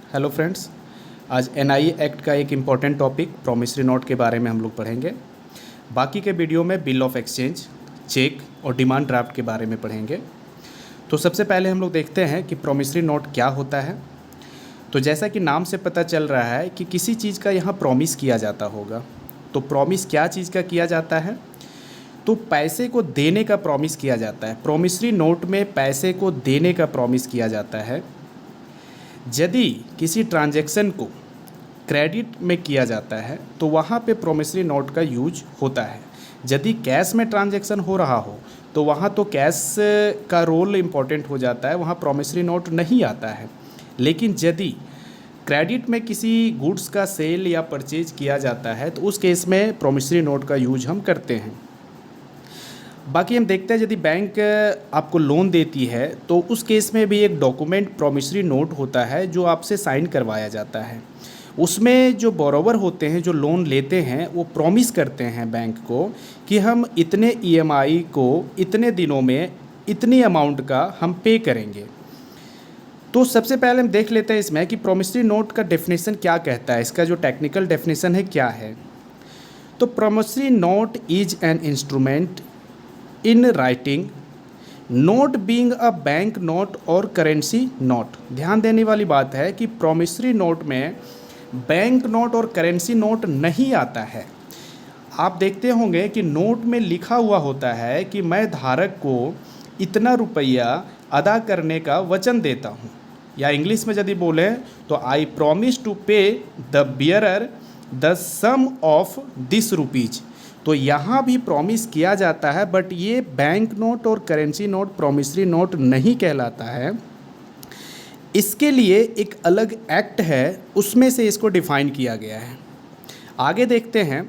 Hello friends, आज NI act का एक इम्पॉर्टेंट टॉपिक प्रॉमिसरी नोट के बारे में हम लोग पढ़ेंगे। बाकी के वीडियो में बिल ऑफ एक्सचेंज, चेक और डिमांड ड्राफ्ट के बारे में पढ़ेंगे। तो सबसे पहले हम लोग देखते हैं कि प्रॉमिसरी नोट क्या होता है। तो जैसा कि नाम से पता चल रहा है कि किसी चीज़ का यहाँ प्रॉमिस किया जाता होगा। तो प्रॉमिस क्या चीज़ का किया जाता है? तो पैसे को देने का प्रॉमिस किया जाता है। प्रॉमिसरी नोट में पैसे को देने का प्रॉमिस किया जाता है। यदि किसी ट्रांजैक्शन को क्रेडिट में किया जाता है तो वहाँ पे प्रॉमिसरी नोट का यूज होता है। यदि कैश में ट्रांजैक्शन हो रहा हो तो वहाँ तो कैश का रोल इम्पॉर्टेंट हो जाता है, वहाँ प्रॉमिसरी नोट नहीं आता है। लेकिन यदि क्रेडिट में किसी गुड्स का सेल या परचेज किया जाता है तो उस केस में प्रॉमिसरी नोट का यूज हम करते हैं। बाकी हम देखते हैं यदि बैंक आपको लोन देती है तो उस केस में भी एक डॉक्यूमेंट प्रॉमिसरी नोट होता है जो आपसे साइन करवाया जाता है। उसमें जो बोरोवर होते हैं, जो लोन लेते हैं, वो प्रॉमिस करते हैं बैंक को कि हम इतने ईएमआई को इतने दिनों में इतनी अमाउंट का हम पे करेंगे। तो सबसे पहले हम देख लेते हैं इसमें कि प्रॉमिसरी नोट का डेफिनेशन क्या कहता है, इसका जो टेक्निकल डेफिनेशन है क्या है। तो promissory note is an instrument in writing note being a bank note और करेंसी नोट। ध्यान देने वाली बात है कि प्रॉमिसरी नोट में बैंक नोट और करेंसी नोट नहीं आता है। आप देखते होंगे कि नोट में लिखा हुआ होता है कि मैं धारक को इतना रुपया अदा करने का वचन देता हूँ, या इंग्लिश में यदि बोले तो I promise to pay the bearer the sum of this rupees. तो यहाँ भी प्रॉमिस किया जाता है, बट ये बैंक नोट और करेंसी नोट प्रॉमिसरी नोट नहीं कहलाता है। इसके लिए एक अलग एक्ट है, उसमें से इसको डिफाइन किया गया है। आगे देखते हैं।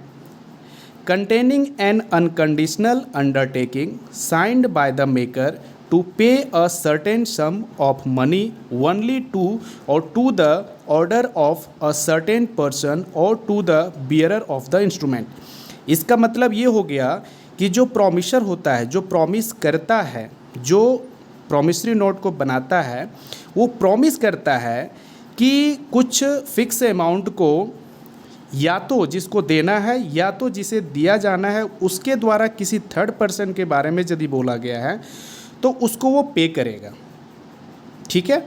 Containing an unconditional undertaking signed by the maker to pay a certain sum of money only to or to the order of a certain person or to the bearer of the instrument. इसका मतलब ये हो गया कि जो promiser होता है, जो प्रॉमिस करता है, जो प्रॉमिसरी नोट को बनाता है, वो प्रॉमिस करता है कि कुछ फिक्स अमाउंट को या तो जिसको देना है या तो जिसे दिया जाना है उसके द्वारा किसी थर्ड पर्सन के बारे में यदि बोला गया है तो उसको वो पे करेगा। ठीक है।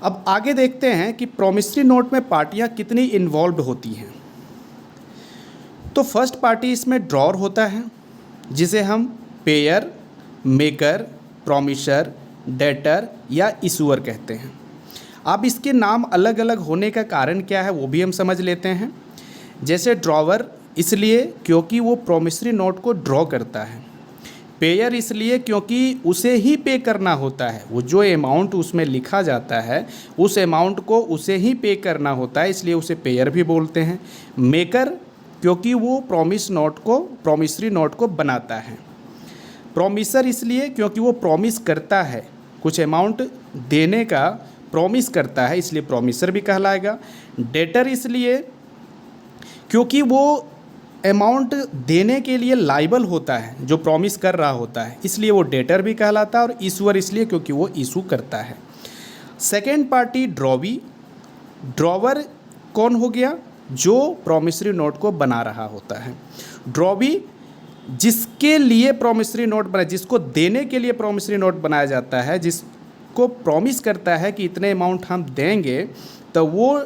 अब आगे देखते हैं कि प्रॉमिसरी नोट में पार्टियां कितनी इन्वॉल्व होती हैं। तो फर्स्ट पार्टी इसमें ड्रॉर होता है, जिसे हम पेयर, मेकर, प्रॉमिसर, डेटर या इशूअर कहते हैं। अब इसके नाम अलग अलग होने का कारण क्या है वो भी हम समझ लेते हैं। जैसे ड्रॉवर इसलिए क्योंकि वो प्रॉमिसरी नोट को ड्रॉ करता है। पेयर इसलिए क्योंकि उसे ही पे करना होता है, वो जो अमाउंट उसमें लिखा जाता है उस अमाउंट को उसे ही पे करना होता है, इसलिए उसे पेयर भी बोलते हैं। मेकर क्योंकि वो प्रॉमिसरी नोट को बनाता है। प्रॉमिसर इसलिए क्योंकि वो प्रॉमिस करता है, कुछ अमाउंट देने का प्रॉमिस करता है, इसलिए प्रॉमिसर भी कहलाएगा। डेटर इसलिए क्योंकि वो अमाउंट देने के लिए लाइबल होता है, जो प्रॉमिस कर रहा होता है, इसलिए वो डेटर भी कहलाता है। और इशूअर इसलिए क्योंकि वो इशू करता है। Second party drawee. ड्रॉवर कौन हो गया? जो प्रॉमिसरी नोट को बना रहा होता है। ड्रॉवी जिसके लिए प्रॉमिसरी नोट बना, जिसको देने के लिए प्रॉमिसरी नोट बनाया जाता है, जिसको प्रॉमिस करता है कि इतने अमाउंट हम देंगे, तो वो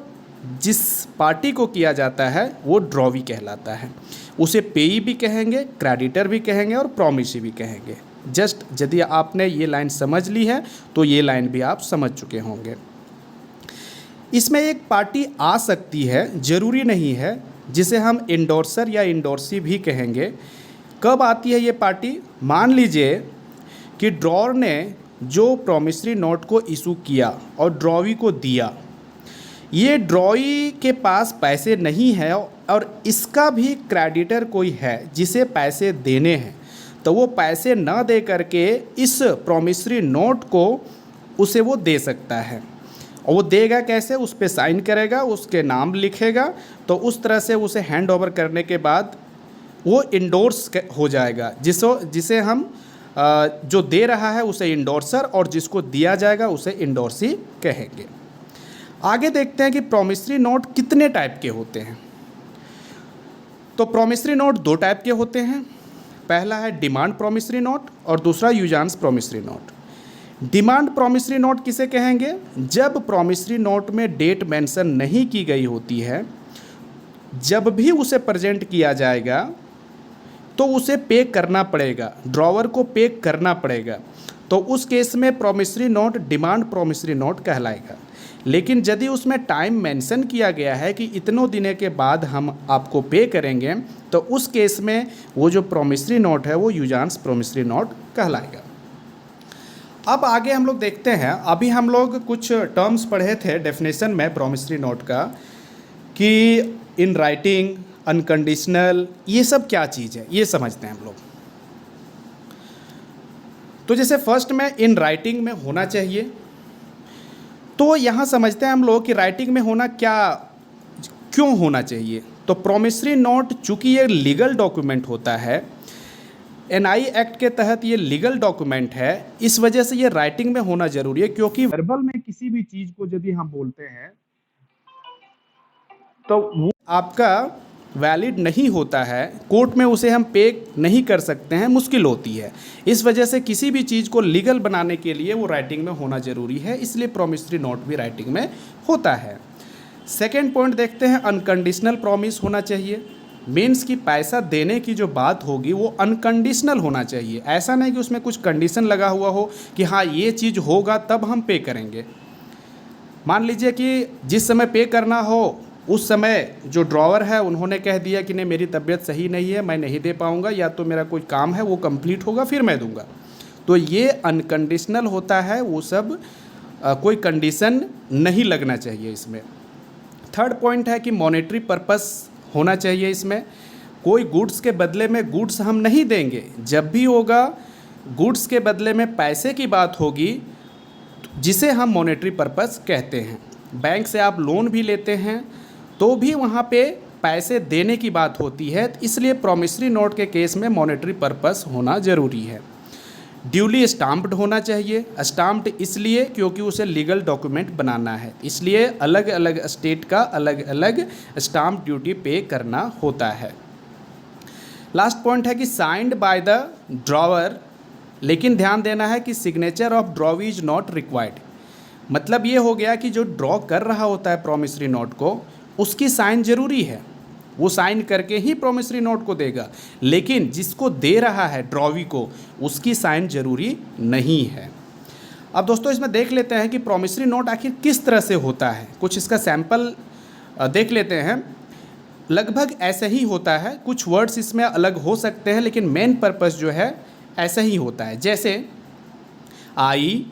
जिस पार्टी को किया जाता है वो ड्रॉवी कहलाता है। उसे पेई भी कहेंगे, क्रेडिटर भी कहेंगे और प्रॉमिसी भी कहेंगे। जस्ट यदि आपने ये लाइन समझ ली है तो ये लाइन भी आप समझ चुके होंगे। इसमें एक पार्टी आ सकती है, ज़रूरी नहीं है, जिसे हम इंडोर्सर या इंडोर्सी भी कहेंगे। कब आती है ये पार्टी? मान लीजिए कि ड्रॉर ने जो प्रॉमिसरी नोट को इशू किया और ड्रॉवी को दिया, ये ड्रॉई के पास पैसे नहीं है और इसका भी क्रेडिटर कोई है जिसे पैसे देने हैं, तो वो पैसे न दे करके इस प्रॉमिसरी नोट को उसे वो दे सकता है। और वो देगा कैसे? उस पे साइन करेगा, उसके नाम लिखेगा, तो उस तरह से उसे हैंड ओवर करने के बाद वो इंडोर्स हो जाएगा, जिसे हम जो दे रहा है उसे इंडोर्सर और जिसको दिया जाएगा उसे इंडोर्सी कहेंगे। आगे देखते हैं कि प्रॉमिसरी नोट कितने टाइप के होते हैं। तो प्रॉमिसरी नोट दो टाइप के होते हैं। पहला है डिमांड प्रॉमिसरी नोट और दूसरा usance promissory note. Demand promissory note किसे कहेंगे? जब प्रॉमिसरी नोट में डेट मेंशन नहीं की गई होती है, जब भी उसे प्रेजेंट किया जाएगा तो उसे पे करना पड़ेगा, ड्रॉवर को पे करना पड़ेगा, तो उस केस में promissory note demand promissory note कहलाएगा। लेकिन यदि उसमें टाइम मेंशन किया गया है कि इतनों दिनों के बाद हम आपको पे करेंगे, तो उस केस में वो जो प्रॉमिसरी नोट है वो यूजांस प्रॉमिसरी नोट कहलाएगा। अब आगे हम लोग देखते हैं, अभी हम लोग कुछ टर्म्स पढ़े थे डेफिनेशन में प्रॉमिसरी नोट का, कि इन राइटिंग, अनकंडीशनल, ये सब क्या चीज़ है ये समझते हैं हम लोग। तो जैसे फर्स्ट में इन राइटिंग में होना चाहिए, तो यहाँ समझते हैं हम लोग कि राइटिंग में होना क्यों होना चाहिए। तो प्रॉमिसरी नोट चूँकि ये लीगल डॉक्यूमेंट होता है, एनआई एक्ट के तहत ये लीगल डॉक्यूमेंट है, इस वजह से ये राइटिंग में होना जरूरी है। क्योंकि वर्बल में किसी भी चीज़ को यदि हम बोलते हैं तो वो आपका वैलिड नहीं होता है, कोर्ट में उसे हम पे नहीं कर सकते हैं, मुश्किल होती है। इस वजह से किसी भी चीज़ को लीगल बनाने के लिए वो राइटिंग में होना ज़रूरी है, इसलिए प्रॉमिसरी नोट भी राइटिंग में होता है। सेकेंड पॉइंट देखते हैं, अनकंडीशनल प्रॉमिस होना चाहिए। मीन्स कि पैसा देने की जो बात होगी वो अनकंडीशनल होना चाहिए। ऐसा नहीं कि उसमें कुछ कंडीशन लगा हुआ हो कि हाँ ये चीज़ होगा तब हम पे करेंगे। मान लीजिए कि जिस समय पे करना हो उस समय जो ड्रॉवर है उन्होंने कह दिया कि नहीं मेरी तबीयत सही नहीं है, मैं नहीं दे पाऊँगा, या तो मेरा कोई काम है वो कंप्लीट होगा फिर मैं दूंगा, तो ये अनकंडीशनल होता है। वो सब कोई कंडीशन नहीं लगना चाहिए इसमें। थर्ड पॉइंट है कि मॉनेटरी पर्पस होना चाहिए इसमें। कोई गुड्स के बदले में गुड्स हम नहीं देंगे। जब भी होगा गुड्स के बदले में पैसे की बात होगी, जिसे हम मॉनेटरी पर्पस कहते हैं। बैंक से आप लोन भी लेते हैं तो भी वहाँ पे पैसे देने की बात होती है, इसलिए प्रॉमिसरी नोट के केस में मॉनेटरी पर्पस होना ज़रूरी है। ड्यूली स्टाम्प्ड होना चाहिए। स्टाम्प्ड इसलिए क्योंकि उसे लीगल डॉक्यूमेंट बनाना है, इसलिए अलग अलग स्टेट का अलग अलग स्टाम्प ड्यूटी पे करना होता है। लास्ट पॉइंट है कि साइंड बाय द ड्रॉवर, लेकिन ध्यान देना है कि signature of draw is not required. मतलब ये हो गया कि जो ड्रॉ कर रहा होता है प्रॉमिसरी नोट को, उसकी साइन जरूरी है, वो साइन करके ही प्रॉमिसरी नोट को देगा। लेकिन जिसको दे रहा है ड्रॉवी को, उसकी साइन जरूरी नहीं है। अब दोस्तों इसमें देख लेते हैं कि प्रॉमिसरी नोट आखिर किस तरह से होता है। कुछ इसका सैंपल देख लेते हैं। लगभग ऐसे ही होता है, कुछ वर्ड्स इसमें अलग हो सकते हैं, लेकिन मेन पर्पस जो है ऐसा ही होता है। जैसे आई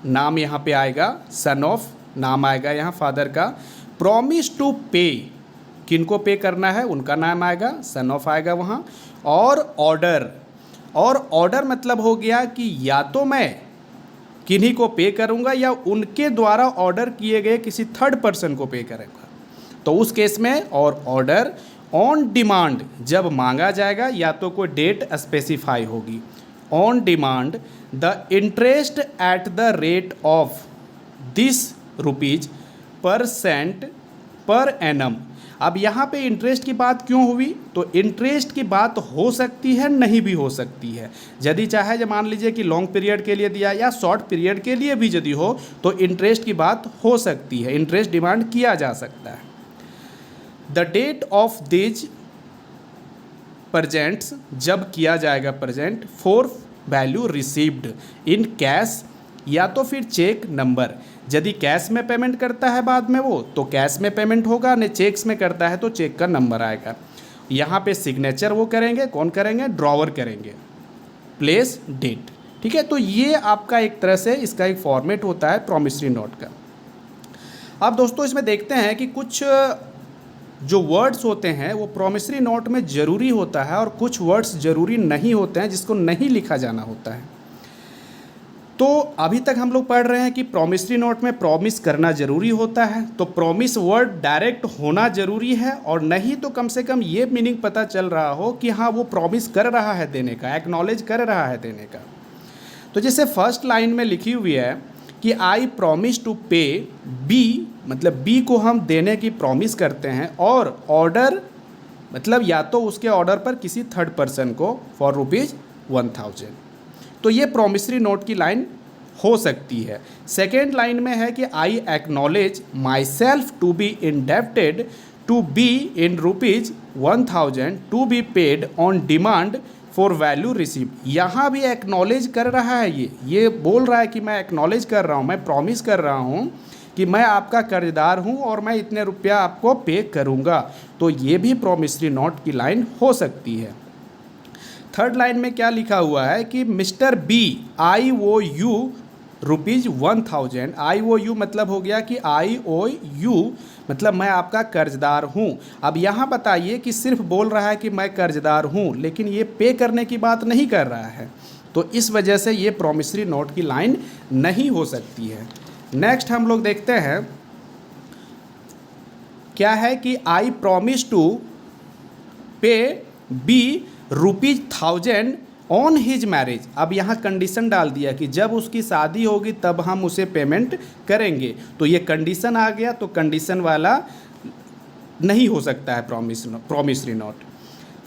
नाम यहाँ पे आएगा, सन ऑफ नाम आएगा यहाँ फादर का, प्रॉमिस टू पे किनको पे करना है उनका नाम आएगा, सन ऑफ आएगा वहाँ, और ऑर्डर मतलब हो गया कि या तो मैं किन्हीं को पे करूँगा या उनके द्वारा ऑर्डर किए गए किसी थर्ड पर्सन को पे करूँगा, तो उस केस में और ऑर्डर ऑन डिमांड जब मांगा जाएगा या तो कोई डेट स्पेसिफाई होगी। On demand the interest at the rate of this ₹% per annum. अब यहाँ पे इंटरेस्ट की बात क्यों हुई? तो इंटरेस्ट की बात हो सकती है, नहीं भी हो सकती है। यदि चाहे जब मान लीजिए कि लॉन्ग पीरियड के लिए दिया या शॉर्ट पीरियड के लिए भी यदि हो तो इंटरेस्ट की बात हो सकती है, इंटरेस्ट डिमांड किया जा सकता है। The date of these presents, जब किया जाएगा present, for value received in cash या तो फिर चेक नंबर। यदि कैश में पेमेंट करता है बाद में वो, तो कैश में पेमेंट होगा, नहीं चेक्स में करता है तो चेक का नंबर आएगा। यहाँ पे सिग्नेचर वो करेंगे, कौन करेंगे? ड्रॉवर करेंगे, प्लेस डेट। ठीक है, तो ये आपका एक तरह से इसका एक फॉर्मेट होता है प्रॉमिसरी नोट का। अब दोस्तों इसमें देखते हैं कि कुछ जो वर्ड्स होते हैं वो प्रॉमिसरी नोट में ज़रूरी होता है और कुछ वर्ड्स ज़रूरी नहीं होते हैं, जिसको नहीं लिखा जाना होता है। तो अभी तक हम लोग पढ़ रहे हैं कि प्रॉमिसरी नोट में प्रॉमिस करना ज़रूरी होता है, तो प्रॉमिस वर्ड डायरेक्ट होना ज़रूरी है, और नहीं तो कम से कम ये मीनिंग पता चल रहा हो कि हाँ वो प्रॉमिस कर रहा है देने का, एक्नॉलेज कर रहा है देने का। तो जैसे फर्स्ट लाइन में लिखी हुई है कि I promise to pay B मतलब बी को हम देने की प्रॉमिस करते हैं और ऑर्डर मतलब या तो उसके ऑर्डर पर किसी थर्ड पर्सन को फॉर ₹1000, तो ये प्रॉमिसरी नोट की लाइन हो सकती है। सेकेंड लाइन में है कि I acknowledge myself to be indebted to be in ₹1000 to be paid on demand for value receive. यहाँ भी एक्नॉलेज कर रहा है, ये बोल रहा है कि मैं एक्नॉलेज कर रहा हूँ, मैं प्रॉमिस कर रहा हूँ कि मैं आपका कर्जदार हूँ और मैं इतने रुपया आपको पे करूँगा, तो ये भी प्रॉमिसरी नोट की लाइन हो सकती है। थर्ड लाइन में क्या लिखा हुआ है कि mister B I O U ₹1000। I O U मतलब हो गया कि आई ओ यू मतलब मैं आपका कर्जदार हूँ। अब यहाँ बताइए कि सिर्फ बोल रहा है कि मैं कर्जदार हूँ, लेकिन ये पे करने की बात नहीं कर रहा है, तो इस वजह से ये प्रॉमिसरी नोट की लाइन नहीं हो सकती है। नेक्स्ट हम लोग देखते हैं क्या है कि I promise to pay B ₹1000 on his marriage. अब यहाँ कंडीशन डाल दिया कि जब उसकी शादी होगी तब हम उसे पेमेंट करेंगे, तो ये कंडीशन आ गया, तो कंडीशन वाला नहीं हो सकता है प्रॉमिसरी नोट।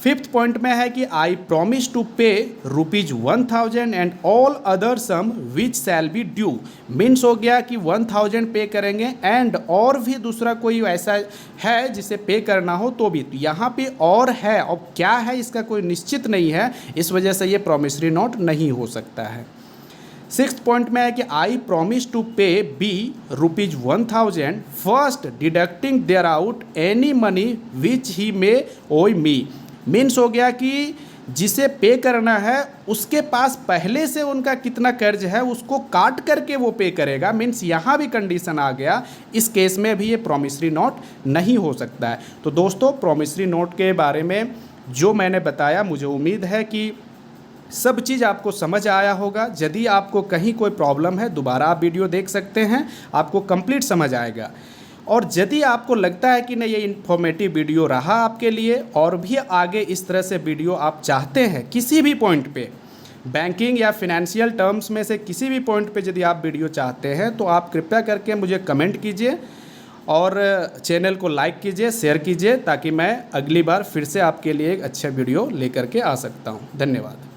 फिफ्थ पॉइंट में है कि I promise to pay ₹1000 and all other sum which shall be due. Means हो गया कि 1000 पे करेंगे एंड और भी दूसरा कोई ऐसा है जिसे पे करना हो तो भी। तो यहाँ पे और है, और क्या है इसका कोई निश्चित नहीं है, इस वजह से ये प्रॉमिसरी नोट नहीं हो सकता है। सिक्स्थ पॉइंट में है कि I promise to pay B ₹1000 first deducting there out any money which he may owe me. Means हो गया कि जिसे पे करना है उसके पास पहले से उनका कितना कर्ज है उसको काट करके वो पे करेगा। मीन्स यहाँ भी कंडीशन आ गया, इस केस में भी ये प्रॉमिसरी नोट नहीं हो सकता है। तो दोस्तों प्रॉमिसरी नोट के बारे में जो मैंने बताया, मुझे उम्मीद है कि सब चीज़ आपको समझ आया होगा। यदि आपको कहीं कोई प्रॉब्लम है दोबारा आप वीडियो देख सकते हैं, आपको कंप्लीट समझ आएगा। और यदि आपको लगता है कि नहीं ये इन्फॉर्मेटिव वीडियो रहा आपके लिए और भी आगे इस तरह से वीडियो आप चाहते हैं किसी भी पॉइंट पे, बैंकिंग या फिनेंशियल टर्म्स में से किसी भी पॉइंट पे यदि आप वीडियो चाहते हैं, तो आप कृपया करके मुझे कमेंट कीजिए और चैनल को लाइक कीजिए, शेयर कीजिए, ताकि मैं अगली बार फिर से आपके लिए एक अच्छा वीडियो लेकर के आ सकता हूँ। धन्यवाद।